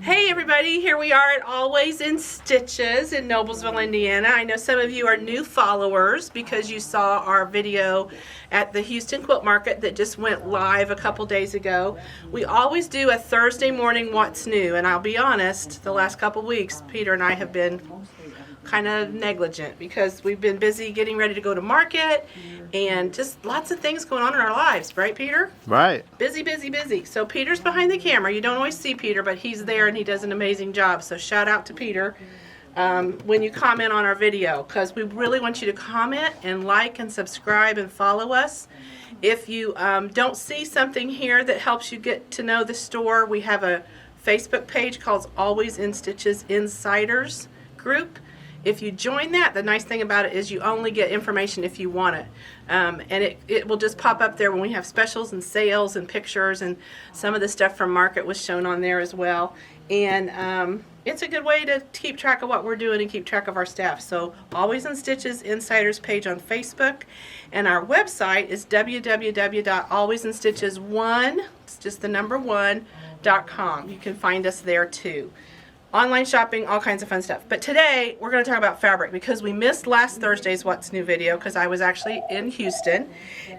Hey everybody, here we are at Always in Stitches in Noblesville, Indiana. I know some of you are new followers because you saw our video at the Houston Quilt Market that just went live a couple days ago. We always do a Thursday morning What's New, and I'll be honest, the last couple weeks Peter and I have been kind of negligent because we've been busy getting ready to go to market and just lots of things going on in our lives, right Peter? Right. Busy, busy, busy. So Peter's behind the camera. You don't always see Peter, but he's there and he does an amazing job. So shout out to Peter when you comment on our video, because we really want you to comment and like and subscribe and follow us. If you don't see something here that helps you get to know the store, we have a Facebook page called Always in Stitches Insiders group. If you join that, the nice thing about it is you only get information if you want it. And it will just pop up there when we have specials and sales and pictures, and some of the stuff from market was shown on there as well. And it's a good way to keep track of what we're doing and keep track of our staff. So Always in Stitches Insiders page on Facebook. And our website is www.alwaysinstitches1, it's just the number 1.com. You can find us there too. Online shopping, all kinds of fun stuff. But today we're going to talk about fabric because we missed last Thursday's What's New video because I was actually in Houston.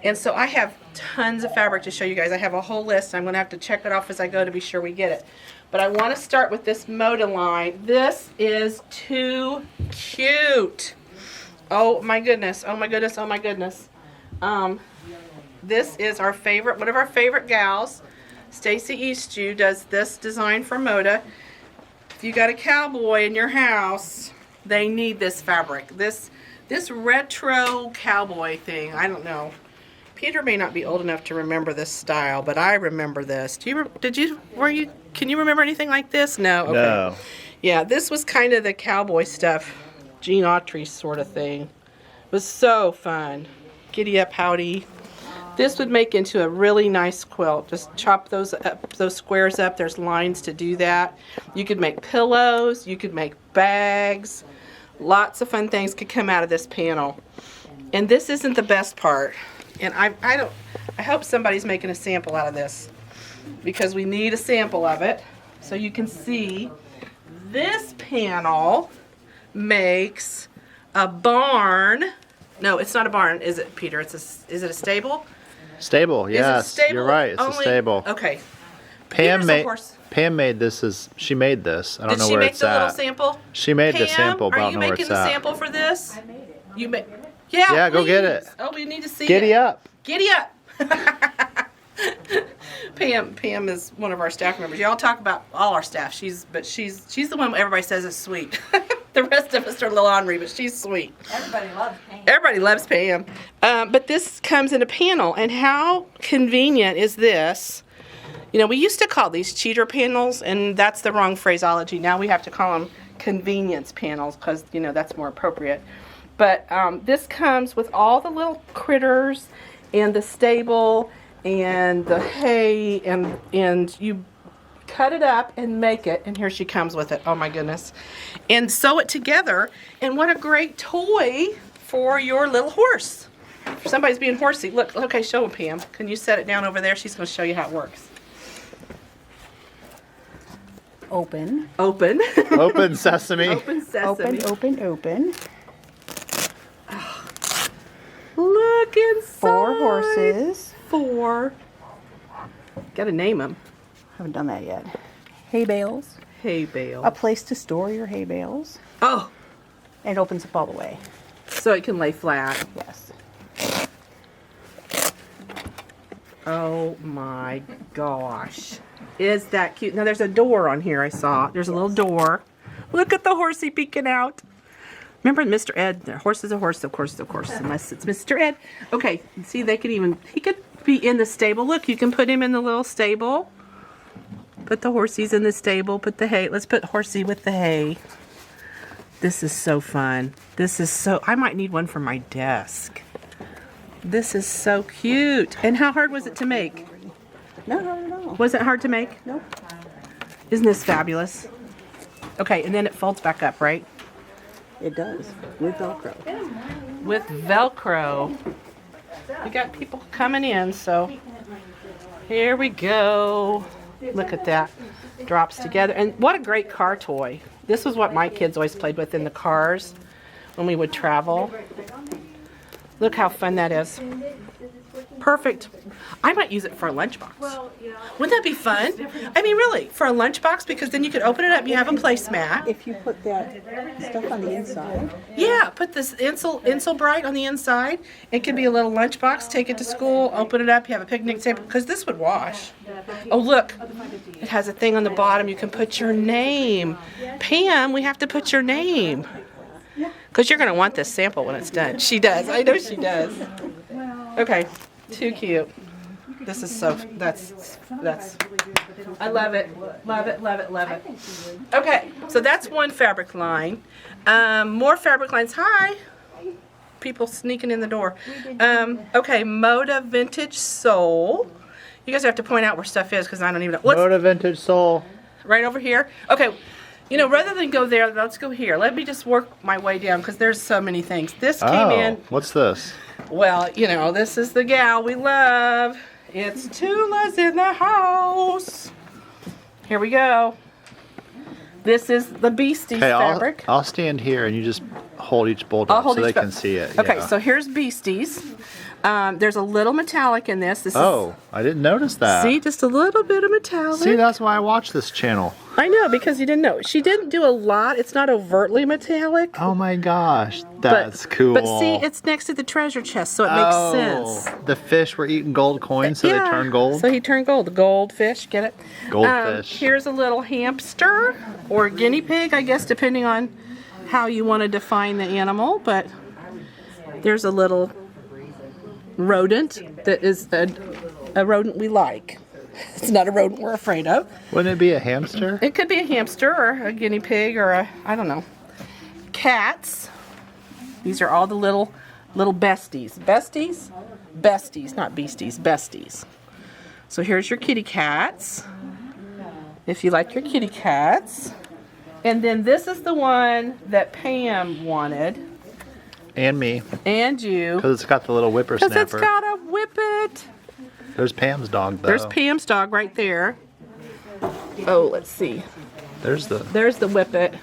And so I have tons of fabric to show you guys. I have a whole list. I'm going to have to check it off as I go to be sure we get it. But I want to start with this Moda line. This is too cute. Oh my goodness. Oh my goodness. Oh my goodness. This is our favorite, one of our favorite gals. Stacy Eastju does this design for Moda. If you got a cowboy in your house, they need this fabric. This retro cowboy thing. I don't know. Peter may not be old enough to remember this style, but I remember this. Can you remember anything like this? No. Okay. No. Yeah, this was kind of the cowboy stuff, Gene Autry sort of thing. It was so fun. Giddy up, howdy. This would make into a really nice quilt. Just chop those up, those squares up. There's lines to do that. You could make pillows. You could make bags. Lots of fun things could come out of this panel. And this isn't the best part. And I hope somebody's making a sample out of this because we need a sample of it. So you can see this panel makes a barn. No, it's not a barn, is it, Peter? Is it a stable? Stable, yes. Stable? You're right. It's Only, a stable. Okay. Pam made this. She made this. I don't know where it's at. Did she make the little sample? She made the sample, but I are don't you know where it's making the at. sample for this? I made it. You made? Yeah, go get it. Oh, we need to see Giddy it. up. Giddy up. Pam is one of our staff members. Y'all talk about all our staff. She's the one everybody says is sweet. The rest of us are a little ornery, but she's sweet. Everybody loves Pam. Everybody loves Pam. But this comes in a panel, and how convenient is this? You know, we used to call these cheater panels, and that's the wrong phraseology. Now we have to call them convenience panels because, you know, that's more appropriate. But this comes with all the little critters and the stable and the hay, and you cut it up and make it, and here she comes with it. Oh my goodness. And sew it together, and what a great toy for your little horse. If somebody's being horsey. Look, okay, show them, Pam. Can you set it down over there? She's going to show you how it works. Open. Open. Open sesame. Open sesame. Open. Look inside. 4 horses. 4. Gotta name them. Haven't done that yet. Hay bales. Hay bale. A place to store your hay bales. Oh, And it opens up all the way. so it can lay flat. Yes. Oh my gosh. Is that cute? Now there's a door on here I saw. There's a little door. Look at the horsey peeking out. Remember Mr. Ed? The horse is a horse, of course, unless it's Mr. Ed. Okay, see, he could be in the stable. Look, you can put him in the little stable. Put the horsies in the stable, put the hay. Let's put horsey with the hay. This is so fun. I might need one for my desk. This is so cute. And how hard was it to make? No. Was it hard to make? Nope. Isn't this fabulous? Okay, and then it folds back up, right? It does. With Velcro. With Velcro. We got people coming in, so here we go. Look at that. drops together. And what a great car toy. This was what my kids always played with in the cars when we would travel. Look how fun that is. Perfect. I might use it for a lunchbox. Wouldn't that be fun? I mean, really, for a lunchbox, because then you could open it up, you have a placemat. If you put that stuff on the inside. Yeah, put this Insel Bright on the inside. It could be a little lunchbox. Take it to school, open it up, you have a picnic table, because this would wash. Oh, look. It has a thing on the bottom. You can put your name. Pam, we have to put your name. Because you're going to want this sample when it's done. She does. I know she does. Okay. Too cute. This is so, that's, I love it. Love it, love it, love it. Okay, so that's one fabric line. More fabric lines. Hi. People sneaking in the door. Okay, Moda Vintage Soul. You guys have to point out where stuff is because I don't even know. Moda Vintage Soul. Right over here? Okay. You know, rather than go there, let's go here. Let me just work my way down because there's so many things. This came in. What's this? Well, you know, this is the gal we love. It's Tula's in the house. Here we go. This is the Beasties fabric. I'll stand here and you just hold each bolt up so they can see it. Okay, yeah. so here's Beasties. There's a little metallic in this. I didn't notice that. See, just a little bit of metallic. See, that's why I watch this channel. I know, because you didn't know. She didn't do a lot. It's not overtly metallic. Oh my gosh, that's cool. But see, it's next to the treasure chest, so it makes sense. The fish were eating gold coins, so they turned gold? So he turned gold. The goldfish, get it? Goldfish. Here's a little hamster or guinea pig, I guess, depending on how you want to define the animal. But there's a little rodent that is a rodent we like. It's not a rodent we're afraid of. Wouldn't it be a hamster? It could be a hamster or a guinea pig or I don't know. Cats. These are all the little besties. Besties? Besties, not beasties. Besties. So here's your kitty cats. If you like your kitty cats. And then this is the one that Pam wanted. And me. And you. Because it's got the little whippersnapper. Because it's got a whippet. There's Pam's dog, though. There's Pam's dog right there. Oh, let's see. There's the whippet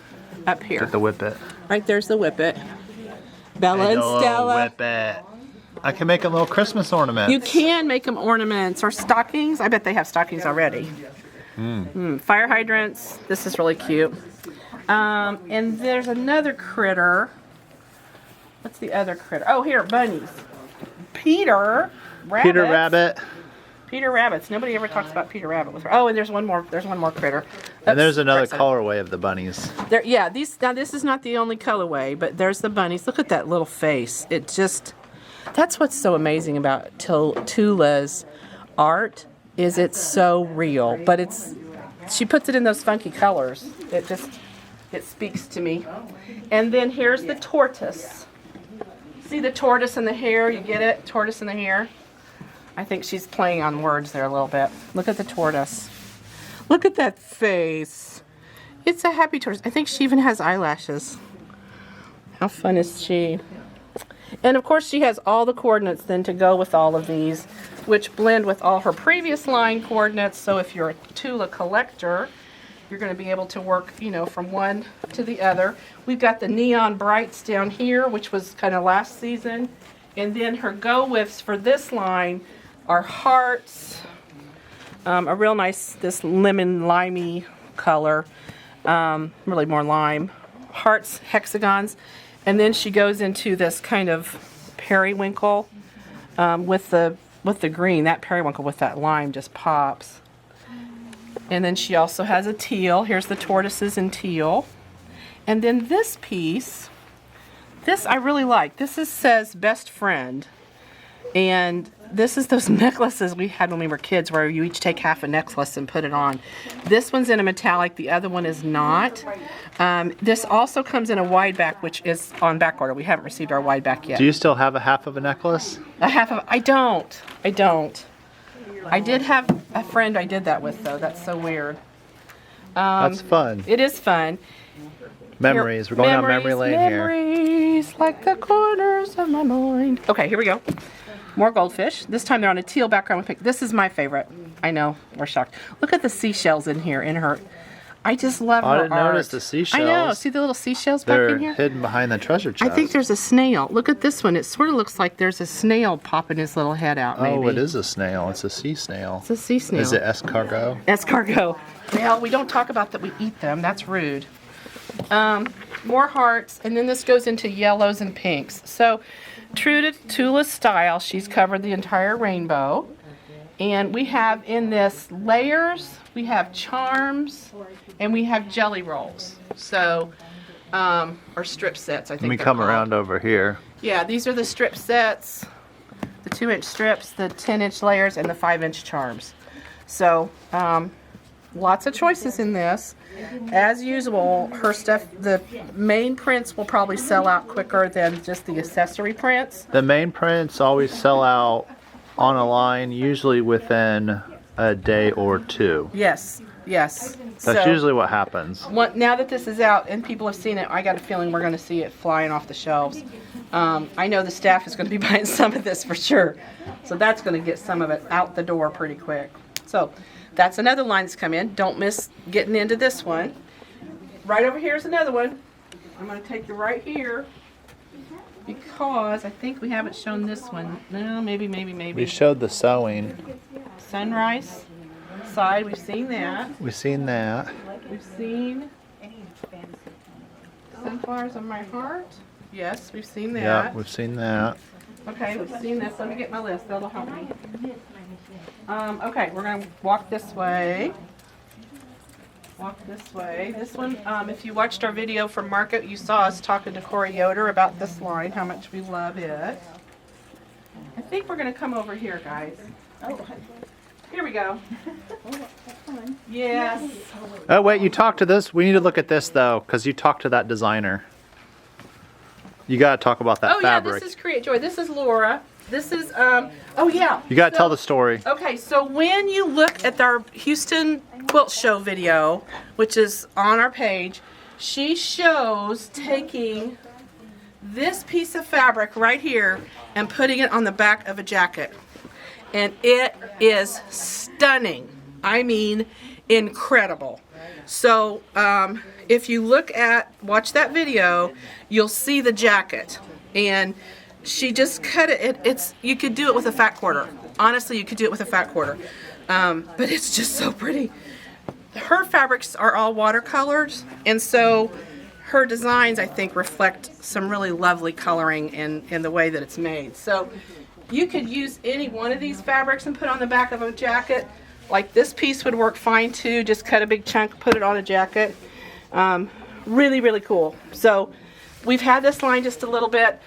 up here. Get the whippet. Right there's the whippet. Bella and Stella. Whippet. I can make them little Christmas ornaments. You can make them ornaments or stockings. I bet they have stockings already. Fire hydrants. This is really cute. And there's another critter. What's the other critter? Oh, here, bunnies. Peter Rabbit. Peter Rabbits. Nobody ever talks about Peter Rabbit with her. Oh, and there's one more critter. And there's another colorway of the bunnies. This is not the only colorway, but there's the bunnies. Look at that little face. That's what's so amazing about Tula's art is it's so real, but she puts it in those funky colors. It speaks to me. And then here's the tortoise. See the tortoise and the hare? You get it? Tortoise and the hare. I think she's playing on words there a little bit. Look at the tortoise. Look at that face. It's a happy tortoise. I think she even has eyelashes. How fun is she? And of course she has all the coordinates then to go with all of these, which blend with all her previous line coordinates. So if you're a Tula collector, you're going to be able to work, from one to the other. We've got the neon brights down here, which was kind of last season. And then her go-withs for this line are hearts, a real nice, this lemon limey color, really more lime, hearts, hexagons. And then she goes into this kind of periwinkle with the green. That periwinkle with that lime just pops. And then she also has a teal. Here's the tortoises in teal. And then this piece, this I really like. This says best friend. And this is those necklaces we had when we were kids where you each take half a necklace and put it on. This one's in a metallic. The other one is not. This also comes in a wide back, which is on back order. We haven't received our wide back yet. Do you still have a half of a necklace? I don't. I did have a friend I did that with, though. That's so weird. That's fun. It is fun. Memories. We're going down memory lane here. Memories like the corners of my mind. Okay, here we go. More goldfish. This time they're on a teal background with pink. This is my favorite. I know, we're shocked. Look at the seashells in here, in her. I just love her I didn't art. notice the seashells. I know. See the little seashells They're back in here? hidden behind the treasure chest. I think there's a snail. Look at this one. It sort of looks like there's a snail popping his little head out, maybe. Oh, it is a snail. It's a sea snail. It's a sea snail. Is it escargot? Escargot. Well, we don't talk about that we eat them. That's rude. More hearts, and then this goes into yellows and pinks. So, true to Tula's style, she's covered the entire rainbow. And we have in this layers, we have charms, and we have jelly rolls. So, or strip sets, I think. Let me they're come called. around over here. Yeah, these are the strip sets, the 2-inch strips, the 10-inch layers, and the 5-inch charms. So, lots of choices in this. As usual, her stuff, the main prints will probably sell out quicker than just the accessory prints. The main prints always sell out on a line, usually within a day or two. Yes, yes. That's usually what happens. Now that this is out and people have seen it, I got a feeling we're going to see it flying off the shelves. I know the staff is going to be buying some of this for sure. So that's going to get some of it out the door pretty quick. So that's another line that's come in. Don't miss getting into this one. Right over here is another one. I'm going to take you right here because I think we haven't shown this one. No, maybe. We showed the sewing. Sunrise side, we've seen that. We've seen that. We've seen Sunflowers on My Heart. Yes, we've seen that. Yeah, we've seen that. Okay, we've seen this. Let me get my list. That'll help me. Okay, we're going to walk this way. Walk this way. This one, if you watched our video from Market, you saw us talking to Corey Yoder about this line, how much we love it. I think we're going to come over here, guys. Oh, here we go. Yes. Oh, wait, you talked to this? We need to look at this, though, because you talked to that designer. You got to talk about that fabric. Yeah, this is Create Joy. This is Laura. This is, oh yeah. You got to tell the story. Okay, so when you look at our Houston quilt show video, which is on our page, she shows taking this piece of fabric right here and putting it on the back of a jacket. And it is stunning. I mean, incredible. So, if you watch that video, you'll see the jacket. And she just cut it. You could do it with a fat quarter. Honestly, you could do it with a fat quarter. But it's just so pretty. Her fabrics are all watercolored, and so her designs, I think, reflect some really lovely coloring in the way that it's made. So you could use any one of these fabrics and put on the back of a jacket. Like this piece would work fine too. Just cut a big chunk, put it on a jacket. Really, really cool. So we've had this line just a little bit.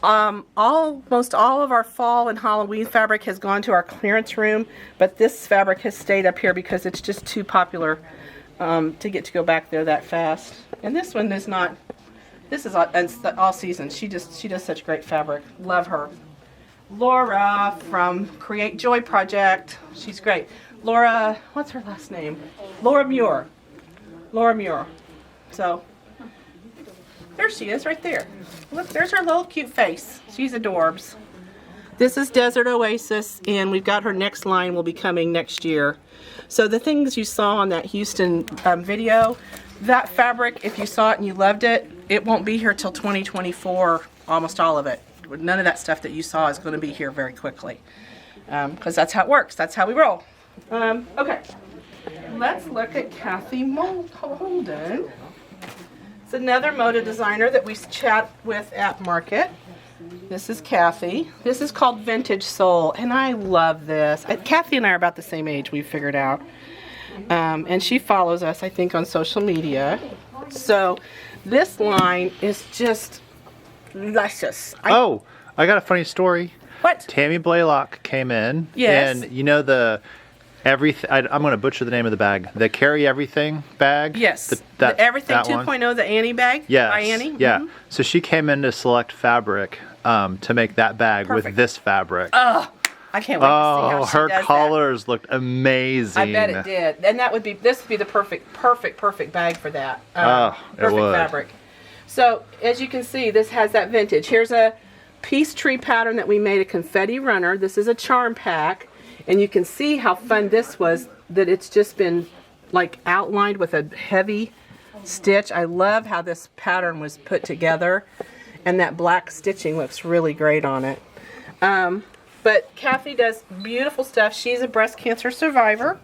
Almost all of our fall and Halloween fabric has gone to our clearance room, but this fabric has stayed up here because it's just too popular to get to go back there that fast. And this one is not. This is all season. She does such great fabric. Love her. Laura from Create Joy Project. She's great. Laura, what's her last name? Laura Muir. Laura Muir. So there she is right there. Look, there's her little cute face. She's adorbs. This is Desert Oasis, and we've got her next line will be coming next year. So the things you saw on that Houston video, that fabric, if you saw it and you loved it, it won't be here till 2024, almost all of it. None of that stuff that you saw is going to be here very quickly, because that's how it works. That's how we roll. Okay, let's look at Kathy Holden. It's another Moda designer that we chat with at Market. This is Kathy. This is called Vintage Soul, and I love this. Kathy and I are about the same age, we've figured out. And she follows us, I think, on social media. So this line is just luscious. I got a funny story. What? Tammy Blaylock came in. Yes. And you know the everything. I'm going to butcher the name of the bag. The Carry Everything bag. Yes. The Everything that 2.0, the Annie bag. Yes. By Annie. Yeah. Mm-hmm. So she came in to select fabric to make that bag Perfect. with this fabric. Oh, I can't wait to see how she her does colors looked amazing. I bet it did. And this would be the perfect bag for that. It Perfect would. fabric. So as you can see, this has that vintage. Here's a peace tree pattern that we made, a confetti runner. This is a charm pack, and you can see how fun this was, that it's just been like outlined with a heavy stitch. I love how this pattern was put together, and that black stitching looks really great on it. But Kathy does beautiful stuff. She's a breast cancer survivor,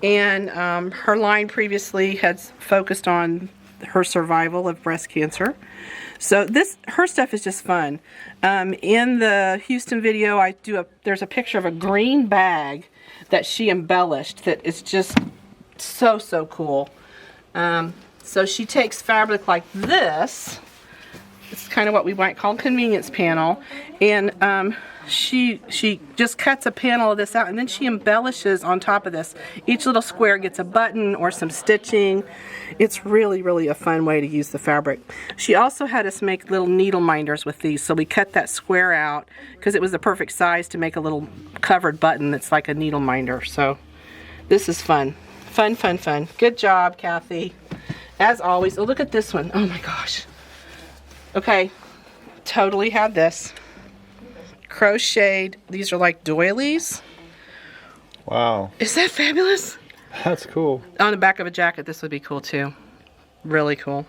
and her line previously had focused on her survival of breast cancer. So her stuff is just fun. In the Houston video, there's a picture of a green bag that she embellished that is just so cool. So she takes fabric like this. It's kind of what we might call convenience panel, and she just cuts a panel of this out, and then she embellishes on top of this. Each little square gets a button or some stitching. It's really a fun way to use the fabric. She also had us make little needle minders with these, so we cut that square out because it was the perfect size to make a little covered button that's like a needle minder. So this is fun. Fun. Good job, Kathy. As always. Oh, look at this one. Oh my gosh. Okay, totally had this. Crocheted, these are like doilies. Wow. Is that fabulous? That's cool. On the back of a jacket, this would be cool too. Really cool.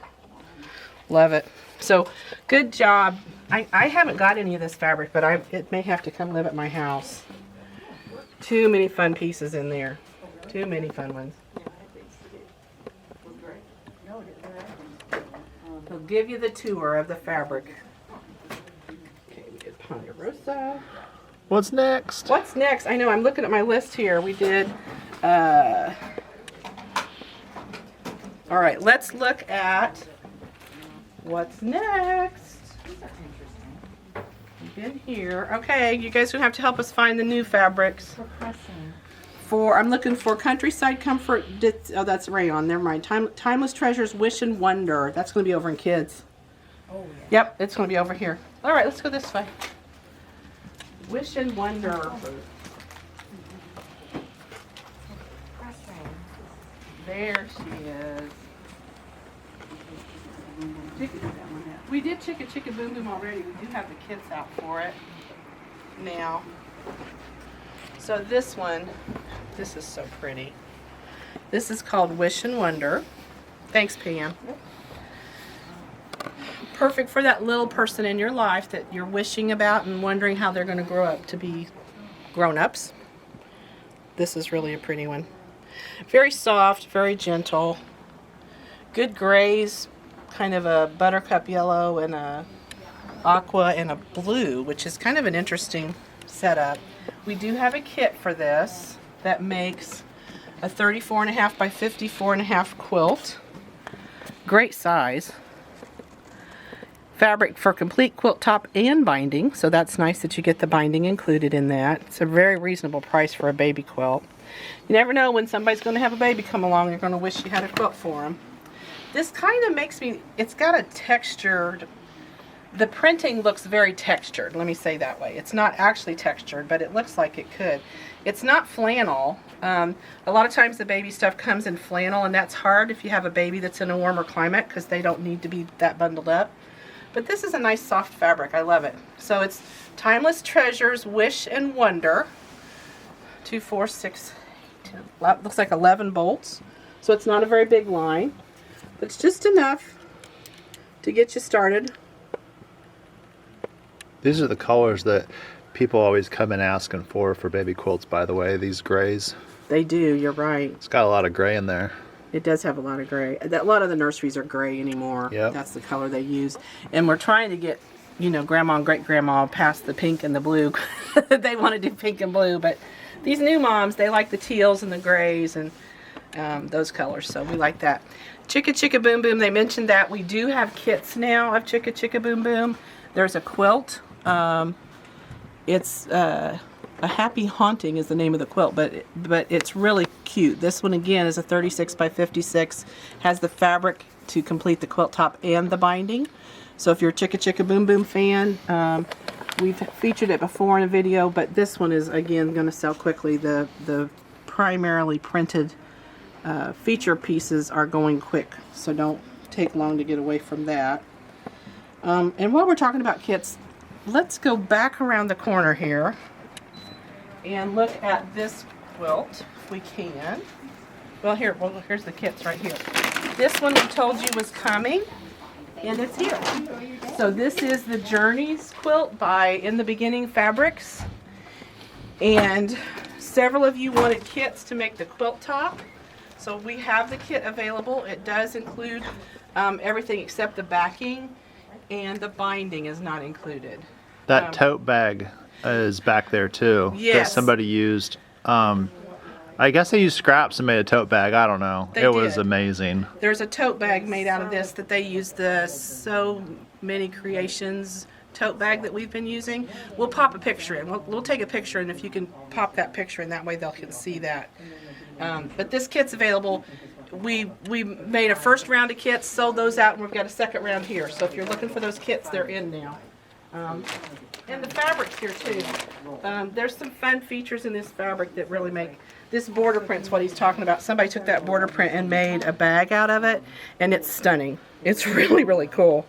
Love it. So, good job. I haven't got any of this fabric, but it may have to come live at my house. Too many fun pieces in there. Too many fun ones. He'll give you the tour of the fabric. Okay, we did Ponderosa. What's next? What's next? I know, I'm looking at my list here. We did, all right, let's look at what's next. We've been here. Okay, you guys are going to have to help us find the new fabrics. I'm looking for Countryside Comfort. Oh, that's rayon. Never mind. Timeless Treasures, Wish and Wonder. That's going to be over in Kids. Oh, yeah. Yep, it's going to be over here. All right, let's go this way. Wish and Wonder. There she is. We did Chicka Boom Boom already. We do have the kits out for it now. So this one, this is so pretty. This is called Wish and Wonder. Thanks, Pam. Perfect for that little person in your life that you're wishing about and wondering how they're going to grow up to be grown-ups. This is really a pretty one. Very soft, very gentle. Good grays, kind of a buttercup yellow and a aqua and a blue, which is kind of an interesting setup. We do have a kit for this that makes a 34.5 by 54.5 quilt. Great size. Fabric for complete quilt top and binding, so that's nice that you get the binding included in that. It's a very reasonable price for a baby quilt. You never know when somebody's going to have a baby come along, you're going to wish you had a quilt for them. This kind of makes me, it's got a textured, the printing looks very textured, let me say that way. It's not actually textured, but it looks like it could. It's not flannel. A lot of times the baby stuff comes in flannel, and that's hard if you have a baby that's in a warmer climate because they don't need to be that bundled up. But this is a nice soft fabric. I love it. So it's Timeless Treasures, Wish and Wonder. 2, 4, 6, 10. Looks like 11 bolts. So it's not a very big line. But it's just enough to get you started. These are the colors that people always come in asking for baby quilts, by the way, these grays. They do, you're right. It's got a lot of gray in there. It does have a lot of gray. A lot of the nurseries are gray anymore. Yep. That's the color they use. And we're trying to get, you know, grandma and great-grandma past the pink and the blue. They want to do pink and blue, but these new moms, they like the teals and the grays and those colors, so we like that. Chicka Boom Boom, they mentioned that. We do have kits now of Chicka Boom Boom. There's a quilt. It's a Happy Haunting is the name of the quilt, but it's really cute. This one again is a 36 by 56, has the fabric to complete the quilt top and the binding. So if you're a Chicka Boom Boom fan, we've featured it before in a video, but this one is again going to sell quickly. The primarily printed feature pieces are going quick, so don't take long to get away from that. And while we're talking about kits, let's go back around the corner here and look at this quilt if we can. Well, here's the kits right here. This one we told you was coming, and it's here. So this is the Journeys quilt by In the Beginning Fabrics. And several of you wanted kits to make the quilt top. So we have the kit available. It does include everything except the backing, and the binding is not included. That tote bag is back there too. Yes. That somebody used. I guess they used scraps and made a tote bag. I don't know. They it was did. Amazing. There's a tote bag made out of this that they use, the So Many Creations tote bag that we've been using. We'll pop a picture in. We'll take a picture, and if you can pop that picture in, that way they can see that. But this kit's available. We made a first round of kits, sold those out, and we've got a second round here. So if you're looking for those kits, they're in now. And the fabrics here too. There's some fun features in this fabric that really make this border print's what he's talking about. Somebody took that border print and made a bag out of it, and it's stunning. It's really, really cool.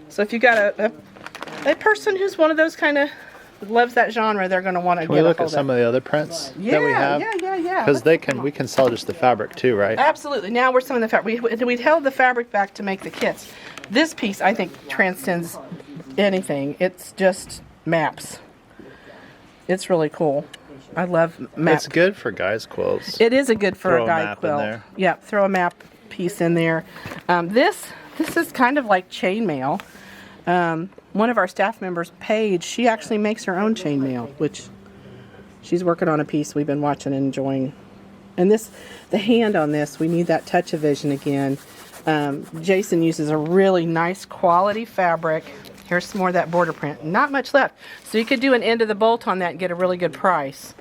So if you got a person who's one of those kind of loves that genre, they're going to want to Can get we a look hold at some of the other prints that we have? Yeah. Because we can sell just the fabric too, right? Absolutely. Now we're some of the fabric. We held the fabric back to make the kits. This piece, I think, transcends anything. It's just maps. It's really cool. I love maps. It's good for guys' quilts. It is a good for Throw a a guy map in quilt. there. Yeah, throw a map piece in there. This is kind of like chainmail. One of our staff members, Paige, she actually makes her own chainmail, which she's working on a piece we've been watching and enjoying. And the hand on this, we need that touch of vision again. Jason uses a really nice quality fabric. Here's some more of that border print. Not much left. So you could do an end of the bolt on that and get a really good price.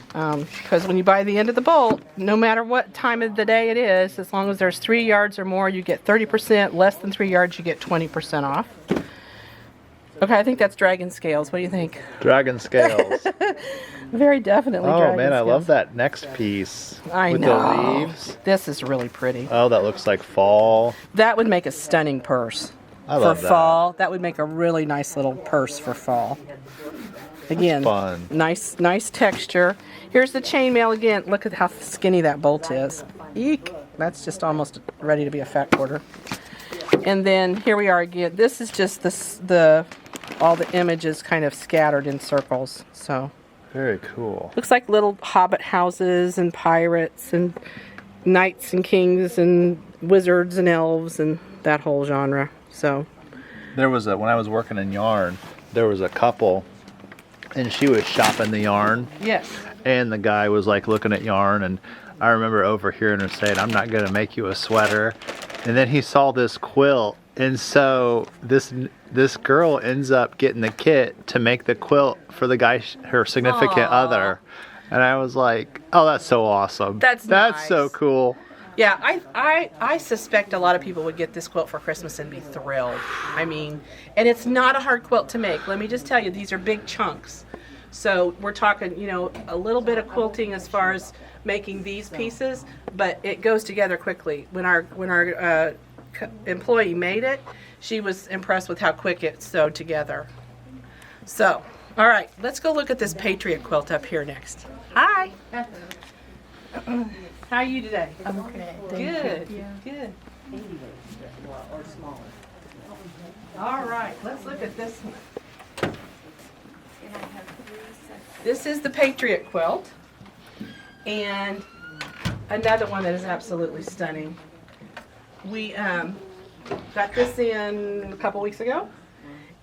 Because when you buy the end of the bolt, no matter what time of the day it is, as long as there's 3 yards or more, you get 30%. Less than 3 yards, you get 20% off. Okay, I think that's dragon scales. What do you think? Dragon scales. Very definitely Oh dragon man, scales. I love that next piece I with know. the leaves. This is really pretty. Oh, that looks like fall. That would make a stunning purse. I love for that. fall. That would make a really nice little purse for fall. Again, fun. nice texture. Here's the chainmail again. Look at how skinny that bolt is. Eek! That's just almost ready to be a fat quarter. And then here we are again. This is just all the images kind of scattered in circles. So Very cool. looks like little hobbit houses and pirates and knights and kings and wizards and elves and that whole genre. So There was when I was working in yarn, there was a couple, and she was shopping the yarn, yes. and the guy was like looking at yarn, and I remember overhearing her saying, "I'm not gonna make you a sweater," and then he saw this quilt, and so this girl ends up getting the kit to make the quilt for the guy, her significant other, and I was like, "Oh, that's so awesome! That's so nice. cool." Yeah, I suspect a lot of people would get this quilt for Christmas and be thrilled. I mean, and it's not a hard quilt to make. Let me just tell you, these are big chunks. So we're talking, a little bit of quilting as far as making these pieces, but it goes together quickly. When our employee made it, she was impressed with how quick it sewed together. So, all right, let's go look at this Patriot quilt up here next. Hi. How are you today? I'm okay. Good. Good. All right, let's look at this one. This is the Patriot quilt, and another one that is absolutely stunning. We got this in a couple weeks ago,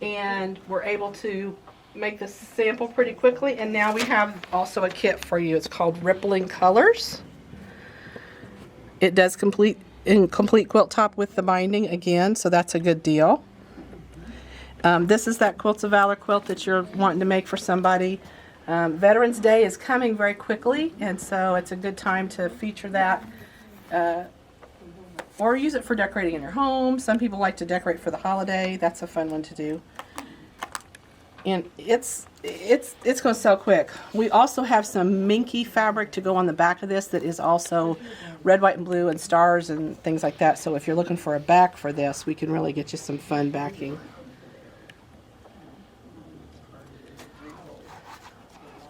and we're able to make this sample pretty quickly, and now we have also a kit for you. It's called Rippling Colors. It does complete quilt top with the binding again, so that's a good deal. This is that Quilts of Valor quilt that you're wanting to make for somebody. Veterans Day is coming very quickly, and so it's a good time to feature that or use it for decorating in your home. Some people like to decorate for the holiday. That's a fun one to do. And it's going to sell quick. We also have some minky fabric to go on the back of this that is also red, white, and blue and stars and things like that. So if you're looking for a back for this, we can really get you some fun backing.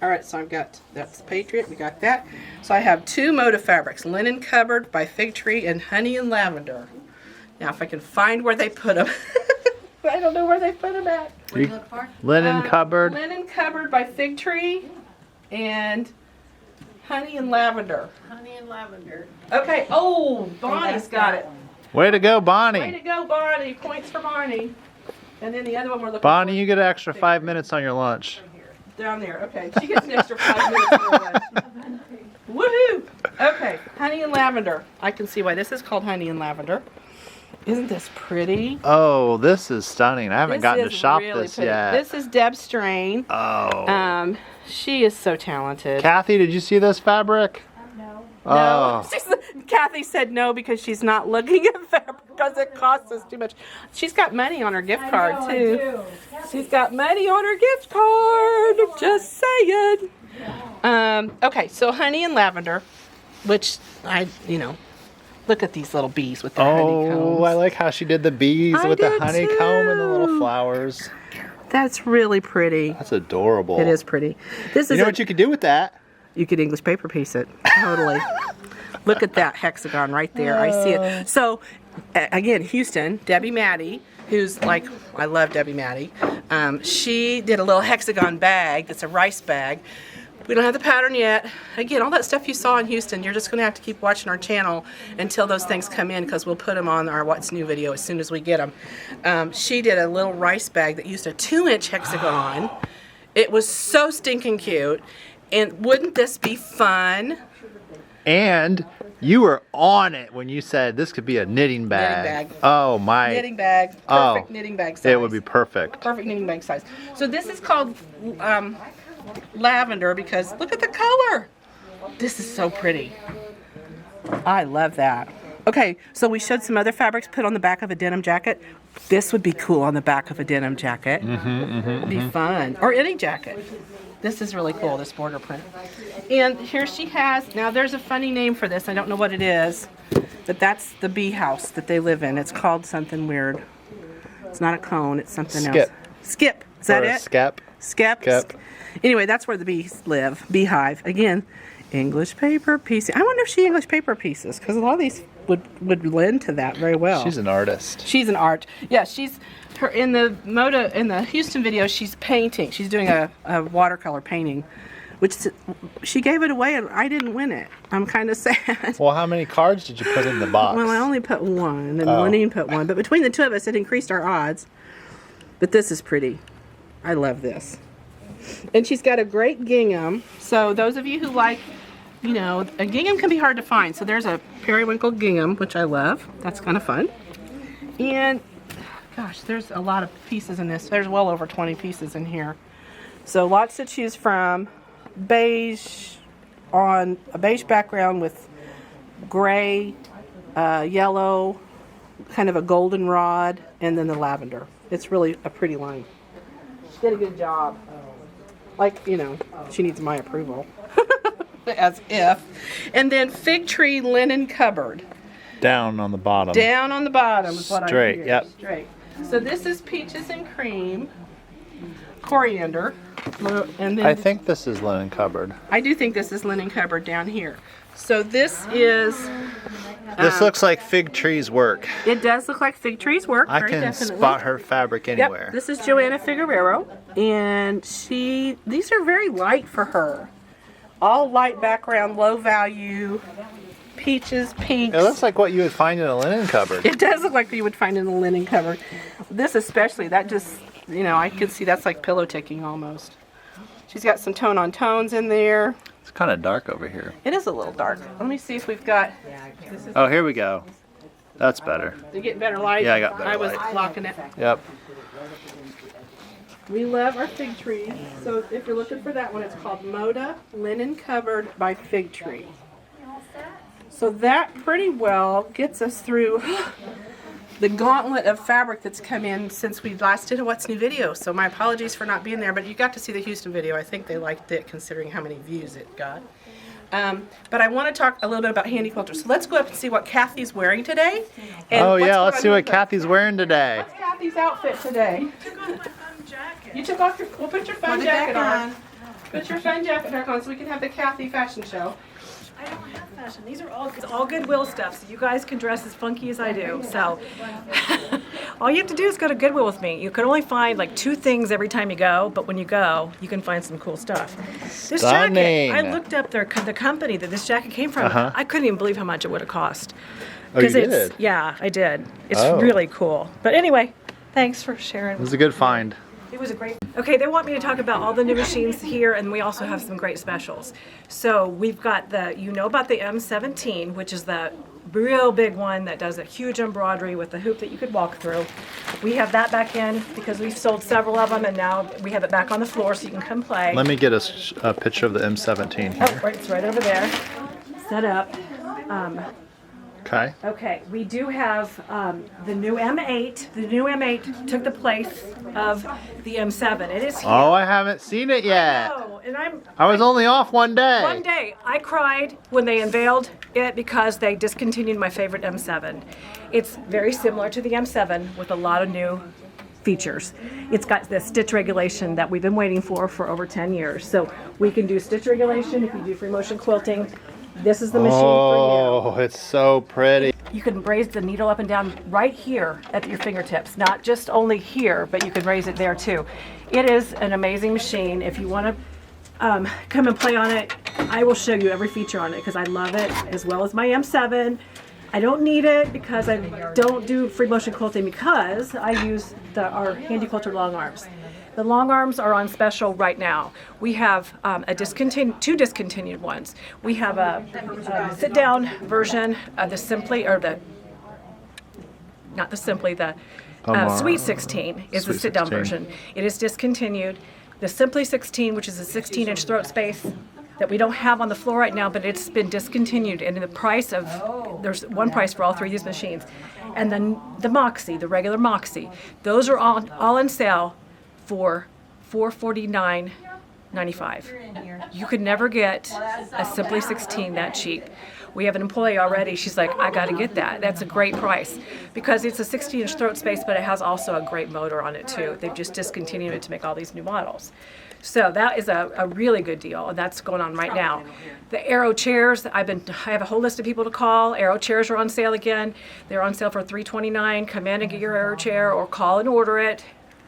All right, so I've got, that's Patriot, we got that. So I have 2 Moda fabrics, Linen Cupboard by Fig Tree and Honey and Lavender. Now if I can find where they put them. I don't know where they put them at. What do you look for? Linen Cupboard. Linen Cupboard by Fig Tree and Honey and Lavender. Honey and lavender. Okay, oh, Bonnie's got it. Way to go, Way Bonnie. to go, Bonnie. Points for Bonnie. And then the other one we're looking Bonnie, for. you get an extra 5 minutes on your lunch. Down there. Okay, she gets an extra 5 minutes for lunch. Woohoo! Okay, Honey and Lavender. I can see why this is called Honey and Lavender. Isn't this pretty? Oh, this is stunning. I haven't This gotten to is shop really this pretty. yet. This is Deb Strain. Oh. She is so talented. Kathy, did you see this fabric? No. Oh. No, Kathy said no because she's not looking at fabric because it costs us too much. She's got money on her gift card too. She's got money on her gift card. Just saying. Okay, so Honey and Lavender, which look at these little bees with their honeycombs. Oh, I like how she did the bees I with the did honeycomb and the little too. flowers. That's really pretty. That's adorable. It is pretty. This You is know what you could do with that? You could English paper piece it. Totally. Look at that hexagon right there. I see it. So, again, Houston, Debbie Maddie, who's like, I love Debbie Maddie. She did a little hexagon bag. That's a rice bag. We don't have the pattern yet. Again, all that stuff you saw in Houston, you're just going to have to keep watching our channel until those things come in because we'll put them on our What's New video as soon as we get them. She did a little rice bag that used a 2-inch hexagon. It was so stinking cute. And wouldn't this be fun? And you were on it when you said this could be a knitting bag. Knitting bag. Oh, my. Knitting bag. Perfect knitting bag size. It would be perfect. Perfect knitting bag size. So this is called Lavender because look at the color. This is so pretty. I love that. Okay, so we showed some other fabrics put on the back of a denim jacket. This would be cool on the back of a denim jacket. It'd be fun. Or any jacket. This is really cool, this border print. And here she has, now there's a funny name for this. I don't know what it is, but that's the bee house that they live in. It's called something weird. It's not a cone, it's something else. Skip. Skip. Is that Or a it? skep. Skep. Skep. Anyway, that's where the bees live. Beehive. Again, English paper pieces. I wonder if she English paper pieces, because a lot of these would lend to that very well. She's an artist. She's an art. Yeah, she's her in the Houston video. She's painting. She's doing a watercolor painting, which she gave it away and I didn't win it. I'm kind of sad. Well, how many cards did you put in the box? Well, I only put one, and Lenine put one. But between the two of us, it increased our odds. But this is pretty. I love this. And she's got a great gingham. So those of you who like, a gingham can be hard to find. So there's a periwinkle gingham, which I love. That's kind of fun. And gosh, there's a lot of pieces in this. There's well over 20 pieces in here. So lots to choose from. Beige on a beige background with gray, yellow, kind of a goldenrod, and then the lavender. It's really a pretty line. She did a good job. Like, she needs my approval. As if. And then Fig Tree Linen Cupboard. Down on the bottom. Down on the bottom is what I Straight, hear. yep. Straight. So this is peaches and cream, coriander, and then I think this is linen cupboard. I do think this is linen cupboard down here. So this is. This looks like Fig Tree's work. It does look like Fig Tree's work. I very can definitely. spot her fabric anywhere. Yep. This is Joanna Figueroa, and these are very light for her. All light background, low value, peaches, pinks. It looks like what you would find in a linen cupboard. It does look like you would find in a linen cupboard. This especially, that just, I could see that's like pillow ticking almost. She's got some tone on tones in there. It's kind of dark over here. It is a little dark. Let me see if we've got. Oh, here we go. That's better. Did you get better light? Yeah, I got better I was light. blocking it. Yep. We love our Fig Tree. So if you're looking for that one, it's called Moda Linen Cupboard by Fig Tree. So that pretty well gets us through the gauntlet of fabric that's come in since we last did a What's New video. So my apologies for not being there, but you got to see the Houston video. I think they liked it considering how many views it got. But I want to talk a little bit about handy quilters. So let's go up and see what Kathy's wearing today. And Oh what's yeah, going let's on see with what Kathy's wearing today. What's Kathy's outfit today? You took off your, we'll put your fun jacket on. Put your fun jacket back on so we can have the Kathy fashion show. I don't have fashion. These are all Goodwill stuff, so you guys can dress as funky as I do. So all you have to do is go to Goodwill with me. You can only find like 2 things every time you go, but when you go, you can find some cool stuff. This Stunning. jacket, I looked up the company that this jacket came from. I couldn't even believe how much it would have cost. Oh, you It's, did? yeah, I did. It's Oh. really cool. But anyway, thanks for sharing. It was a good find. It was a great. Okay, they want me to talk about all the new machines here, and we also have some great specials. So we've got about the M17, which is the real big one that does a huge embroidery with the hoop that you could walk through. We have that back in because we've sold several of them, and now we have it back on the floor so you can come play. Let me get a picture of the M17 here. Oh, right, it's right over there. Set up. Okay. Okay, we do have the new M8. The new M8 took the place of the M7. It is here. Oh, I haven't seen it yet. Oh, and I was only off one day. One day, I cried when they unveiled it because they discontinued my favorite M7. It's very similar to the M7 with a lot of new features. It's got the stitch regulation that we've been waiting for over 10 years. So we can do stitch regulation if you do free motion quilting. This is the machine for Oh, it's so pretty. you. You can raise the needle up and down right here at your fingertips, not just only here, but you can raise it there too. It is an amazing machine. If you want to come and play on it, I will show you every feature on it because I love it, as well as my M7. I don't need it because I don't do free motion quilting because I use our Handy Quilter long arms. The long arms are on special right now. We have two discontinued ones. We have a sit-down version of the Sweet 16 is the Sweet sit-down 16. version. It is discontinued. The Simply 16, which is a 16-inch throat space that we don't have on the floor right now, but it's been discontinued. And the price there's one price for all 3 of these machines. And then the Moxie, the regular Moxie, those are all on sale for $449.95. You could never get a Simply 16 that cheap. We have an employee already, she's like, I gotta get that. That's a great price because it's a 16-inch throat space, but it has also a great motor on it too. They've just discontinued it to make all these new models. So that is a really good deal, and that's going on right now. The Aero chairs, I have a whole list of people to call. Aero chairs are on sale again. They're on sale for $329. Come in and get your Aero chair or call and order it.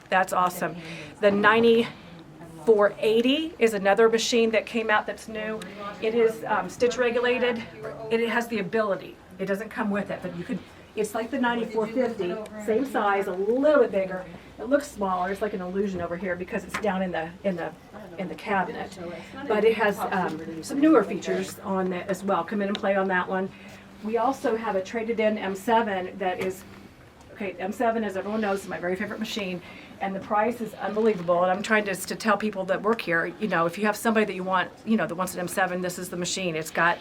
That's awesome. The 9480 is another machine that came out that's new. It is stitch regulated. It has the ability. It doesn't come with it, but you could. It's like the 9450, same size, a little bit bigger. It looks smaller. It's like an illusion over here because it's down in the cabinet. But it has some newer features on it as well. Come in and play on that one. We also have a traded in M7 that is. Okay, M7, as everyone knows, is my very favorite machine, and the price is unbelievable. And I'm trying to tell people that work here, if you have somebody that you want, that wants an M7, this is the machine. It's got,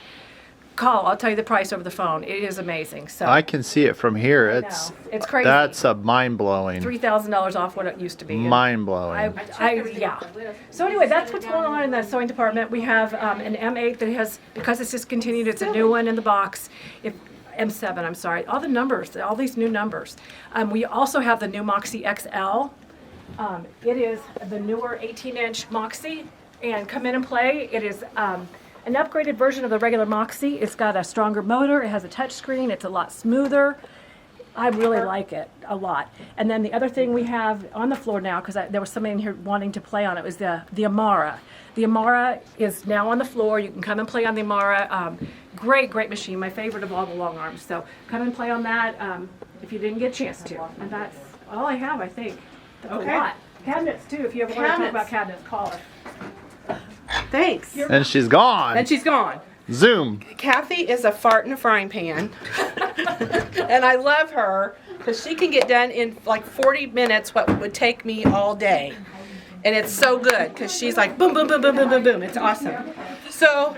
call, I'll tell you the price over the phone. It is amazing. So I can see it from here. It's crazy. That's a mind-blowing. $3,000 off what it used to be. Mind-blowing. Yeah. So anyway, that's what's going on in the sewing department. We have an M8 that has, because it's discontinued, it's a new one in the box. M7, I'm sorry. All the numbers, all these new numbers. We also have the new Moxie XL. It is the newer 18-inch Moxie, and come in and play. It is an upgraded version of the regular Moxie. It's got a stronger motor. It has a touch screen. It's a lot smoother. I really like it a lot. And then the other thing we have on the floor now, because there was somebody in here wanting to play on it, was the Amara. The Amara is now on the floor. You can come and play on the Amara. Great machine. My favorite of all the long arms. So come and play on that if you didn't get a chance to. And that's all I have, I think. That's a lot. Cabinets, too. If you ever want to talk about cabinets, call her. Thanks. And she's gone. And she's gone. Zoom. Kathy is a fart in a frying pan. And I love her because she can get done in like 40 minutes what would take me all day. And it's so good because she's like boom, boom, boom, boom, boom, boom, boom. It's awesome. So,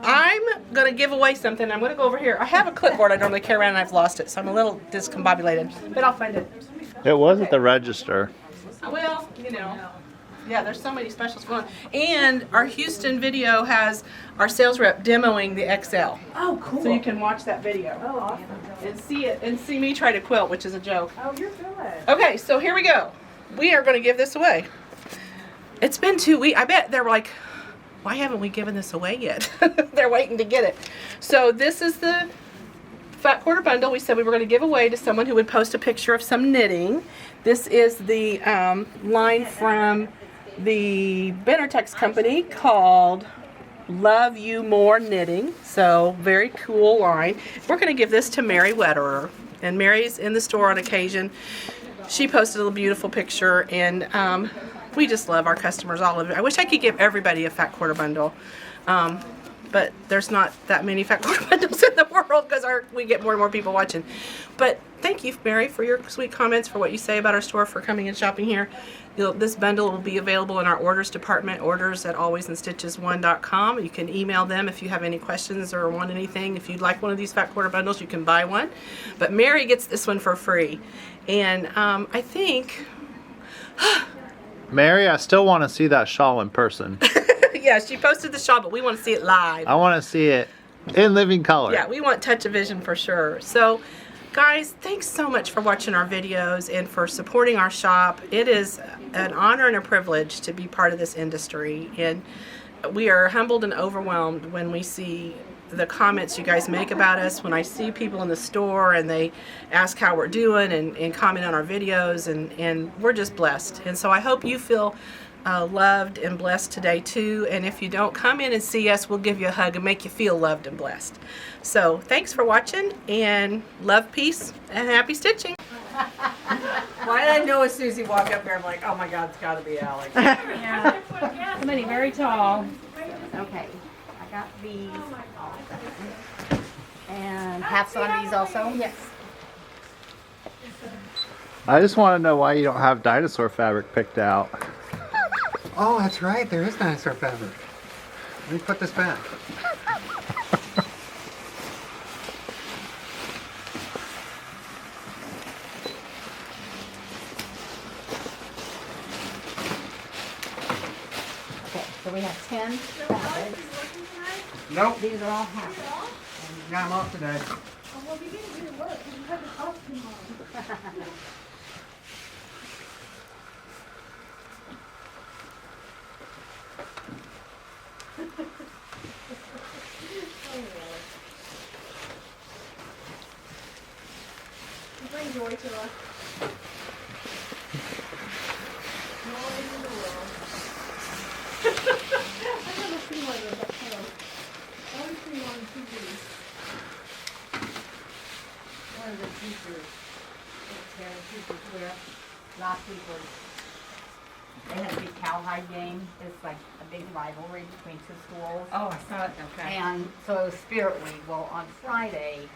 I'm going to give away something. I'm going to go over here. I have a clipboard I normally carry around and I've lost it, so I'm a little discombobulated. But I'll find it. It was at the register. Well, yeah, there's so many specials going on. And our Houston video has our sales rep demoing the XL. Oh, cool. So you can watch that video. Oh, awesome. And see it, and see me try to quilt, which is a joke. Oh, you're good. Okay, so here we go. We are going to give this away. It's been 2 weeks. I bet they're like, why haven't we given this away yet? They're waiting to get it. So this is the Fat Quarter Bundle we said we were going to give away to someone who would post a picture of some knitting. This is the line from the Benartex company called Love You More Knitting. So very cool line. We're going to give this to Mary Wetterer. And Mary's in the store on occasion. She posted a beautiful picture, and we just love our customers all over. I wish I could give everybody a Fat Quarter Bundle. But there's not that many Fat Quarter Bundles in the world because we get more and more people watching. But thank you, Mary, for your sweet comments, for what you say about our store, for coming and shopping here. This bundle will be available in our orders department, orders@alwaysinstitches1.com. You can email them if you have any questions or want anything. If you'd like one of these Fat Quarter Bundles, you can buy one. But Mary gets this one for free. And I think... Mary, I still want to see that shawl in person. Yeah, she posted the shawl, but we want to see it live. I want to see it in living color. Yeah, we want touch of vision for sure. So, guys, thanks so much for watching our videos and for supporting our shop. It is an honor and a privilege to be part of this industry. And we are humbled and overwhelmed when we see the comments you guys make about us, when I see people in the store and they ask how we're doing and comment on our videos, and we're just blessed. And so I hope you feel loved and blessed today too. And if you don't, come in and see us. We'll give you a hug and make you feel loved and blessed. So thanks for watching, and love, peace, and happy stitching. Why did I know as soon as he walked up there, I'm like, oh my God, it's got to be Alex. Yeah. Somebody very tall. Okay, I got these. And hats on these also? Yes. I just want to know why you don't have dinosaur fabric picked out. Oh, that's right. There is dinosaur fabric. Let me put this back. Okay, so we have 10 fabrics. Nope. These are all hats. Yeah, I'm off today. Bring joy to us. One of the teachers, where last week was, they had a big cowhide game. It's like a big rivalry between two schools. Oh, I saw it. Okay. And so it was Spirit Week. Well, on Friday,